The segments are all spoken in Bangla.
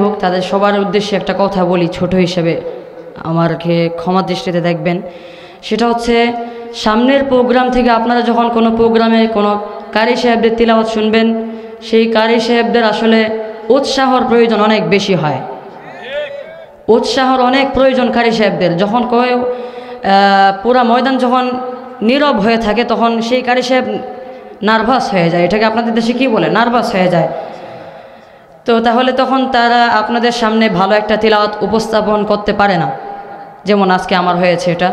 হোক, তাদের সবার উদ্দেশ্যে একটা কথা বলি ছোট হিসেবে, আমাকে ক্ষমা দৃষ্টিতে দেখবেন। সেটা হচ্ছে, সামনের প্রোগ্রাম থেকে আপনারা যখন কোনো প্রোগ্রামে কোনো কারি সাহেবদের তিলাওয়াত শুনবেন, সেই কারি সাহেবদের আসলে উৎসাহর প্রয়োজন অনেক বেশি হয়। উৎসাহর অনেক প্রয়োজন কারি সাহেবদের। যখন কেউ পুরা ময়দান যখন নীরব হয়ে থাকে, তখন সেই কারি সাহেব নার্ভাস হয়ে যায়। এটাকে আপনাদের দেশে কি বলে? নার্ভাস হয়ে যায়। তো তাহলে তখন তারা আপনাদের সামনে ভালো একটা তিলাওয়াত উপস্থাপন করতে পারে না, যেমন আজকে আমার হয়েছে এটা।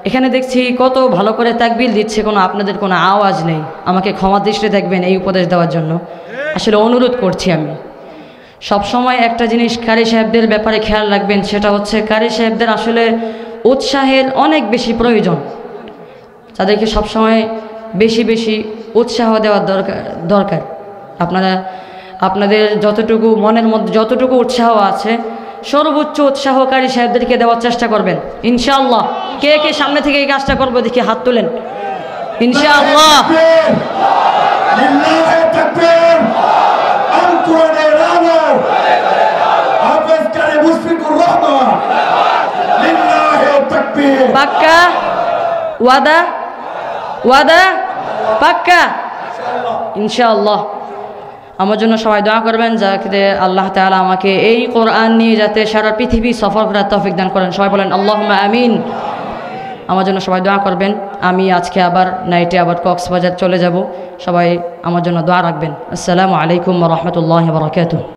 এখানে দেখছি কত ভালো করে তাকবীর দিচ্ছে, আপনাদের কোনো আওয়াজ নেই। আমাকে ক্ষমা দৃষ্টিতে দেখবেন এই উপদেশ দেওয়ার জন্য। আসলে অনুরোধ করছি আমি, সবসময় একটা জিনিস কারি সাহেবদের ব্যাপারে খেয়াল রাখবেন, সেটা হচ্ছে কারি সাহেবদের আসলে উৎসাহের অনেক বেশি প্রয়োজন। তাদেরকে সবসময় বেশি বেশি উৎসাহ দেওয়ার দরকার। আপনাদের যতটুকু মনের মধ্যে যতটুকু উৎসাহ আছে, সর্বোচ্চ উৎসাহ কারি সাহেবদেরকে দেওয়ার চেষ্টা করবেন ইনশাআল্লাহ। কে কে সামনে থেকে এই কাজটা করবো দেখি হাত তুলেন ইনশাআল্লাহ। পাক্কা? ওয়াদা? ওয়াদা? পাক্কা ইনশাআল্লাহ। আমার জন্য সবাই দোয়া করবেন, যাতে আল্লাহ তাআলা আমাকে এই কোরআন নিয়ে যাতে সারা পৃথিবী সফর করার তৌফিক দান করেন। সবাই বলেন আল্লাহুম্মা আমিন। আমার জন্য সবাই দোয়া করবেন। আমি আজকে আবার নাইটে আবার কক্সবাজার চলে যাব। সবাই আমার জন্য দোয়া রাখবেন। আসসালামু আলাইকুম ওয়া রাহমাতুল্লাহি ওয়া বারাকাতুহু।